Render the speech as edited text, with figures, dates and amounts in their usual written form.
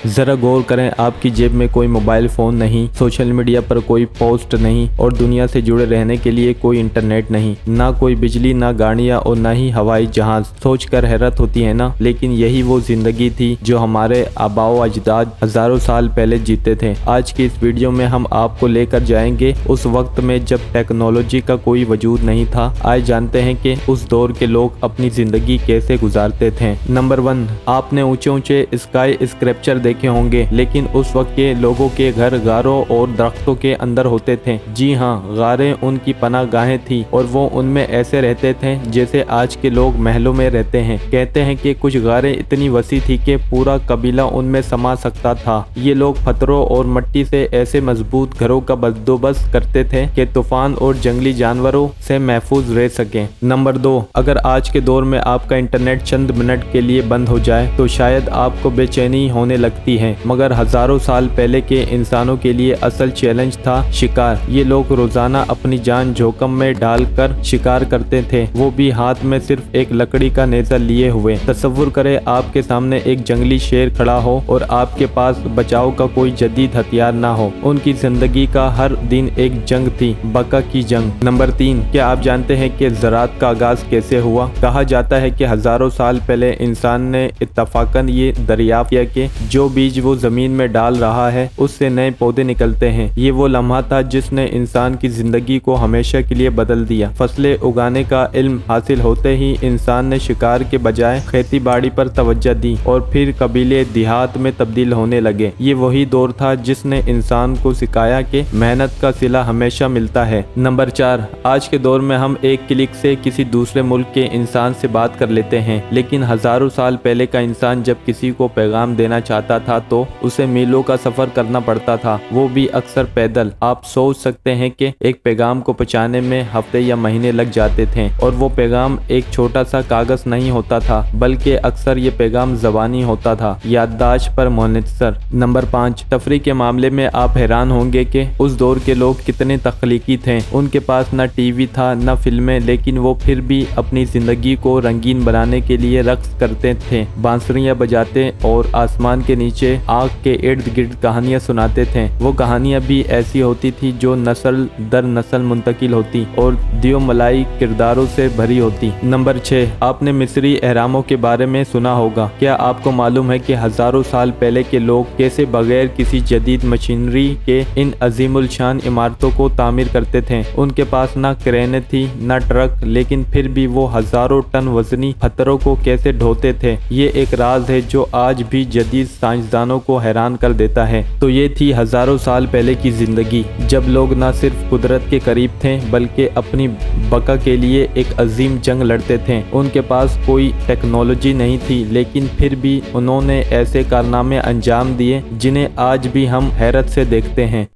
जरा गौर करें, आपकी जेब में कोई मोबाइल फोन नहीं, सोशल मीडिया पर कोई पोस्ट नहीं और दुनिया से जुड़े रहने के लिए कोई इंटरनेट नहीं, ना कोई बिजली, ना गाड़ियां और ना ही हवाई जहाज। सोच कर हैरत होती है ना, लेकिन यही वो जिंदगी थी जो हमारे आबाओ अजदाद हजारों साल पहले जीते थे। आज की इस वीडियो में हम आपको लेकर जाएंगे उस वक्त में जब टेक्नोलॉजी का कोई वजूद नहीं था। आज जानते हैं कि उस दौर के लोग अपनी जिंदगी कैसे गुजारते थे। नंबर 1, आपने ऊंचे ऊंचे स्काई स्क्रैप्चर देखे होंगे, लेकिन उस वक्त के लोगों के घर गारों और दरख्तों के अंदर होते थे। जी हाँ, गारें उनकी पनाह गाहें थी और वो उनमें ऐसे रहते थे जैसे आज के लोग महलों में रहते हैं। कहते हैं कि कुछ गारें इतनी वसी थी कि पूरा कबीला उनमें समा सकता था। ये लोग पत्थरों और मिट्टी से ऐसे मजबूत घरों का बंदोबस्त करते थे कि तूफान और जंगली जानवरों से महफूज रह सकें। नंबर 2, अगर आज के दौर में आपका इंटरनेट चंद मिनट के लिए बंद हो जाए तो शायद आपको बेचैनी होने लगती है, मगर हजारों साल पहले के इंसानों के लिए असल चैलेंज था शिकार। ये लोग रोजाना अपनी जान जोखिम में डालकर शिकार करते थे, वो भी हाथ में सिर्फ एक लकड़ी का नेजा लिए हुए। तसव्वुर करें, आपके सामने एक जंगली शेर खड़ा हो और आपके पास बचाव का कोई जदीद हथियार ना हो। उनकी जिंदगी का हर दिन एक जंग थी, बका की जंग। नंबर 3, क्या आप जानते हैं कि ज़राअत का आगाज कैसे हुआ? कहा जाता है कि हजारों साल पहले इंसान ने इत्तफाकन ये दरियाफ्त किया कि जो बीज वो जमीन में डाल रहा है उससे नए पौधे निकलते हैं। ये वो लम्हा था जिसने इंसान की जिंदगी को हमेशा के लिए बदल दिया। फसलें उगाने का इल्म हासिल होते ही इंसान ने शिकार के बजाय खेती बाड़ी पर तवज्जो दी और फिर कबीले देहात में तब्दील होने लगे। ये वही दौर था जिसने इंसान को सिखाया कि मेहनत का सिला हमेशा मिलता है। नंबर 4, आज के दौर में हम एक क्लिक से किसी दूसरे मुल्क के इंसान से बात कर लेते हैं, लेकिन हजारों साल पहले का इंसान जब किसी को पैगाम देना चाहता था तो उसे मीलों का सफर करना पड़ता था, वो भी अक्सर पैदल। आप सोच सकते हैं कि एक पैगाम को पहुंचाने में हफ्ते या महीने लग जाते थे, और वो पैगाम एक छोटा सा कागज नहीं होता था, बल्कि अक्सर ये पैगाम ज़बानी होता था, याददाश्त पर मुनहसर। नंबर 5, तफरीह के मामले में आप हैरान होंगे कि उस दौर के लोग कितने तख्लीकी थे। उनके पास न टीवी था न फिल्में, लेकिन वो फिर भी अपनी जिंदगी को रंगीन बनाने के लिए रक्स करते थे, बांसुरियां बजाते और आसमान के नीचे आग के इर्द गिर्द कहानियां सुनाते थे। वो कहानियां भी ऐसी होती थी जो नस्ल दर नस्ल मुंतकिल होती और दियो मलाई किरदारों से भरी होती। नंबर 6, आपने मिस्री एहरामों के बारे में सुना होगा। क्या आपको मालूम है कि हजारों साल पहले के लोग कैसे बगैर किसी जदीद मशीनरी के इन अजीमुल शान इमारतों को तामीर करते थे? उनके पास ना क्रेनें थी ना ट्रक, लेकिन फिर भी वो हजारों टन वजनी पत्थरों को कैसे ढोते थे, ये एक राज है जो आज भी जदीद साइंसदानों को हैरान कर देता है। तो ये थी हजारों साल पहले की जिंदगी, जब लोग ना सिर्फ कुदरत के करीब थे बल्कि अपनी बका के लिए एक अजीम जंग लड़ते थे। उनके पास कोई टेक्नोलॉजी नहीं थी, लेकिन फिर भी उन्होंने ऐसे कारनामे अंजाम दिए जिन्हें आज भी हम हैरत से देखते हैं।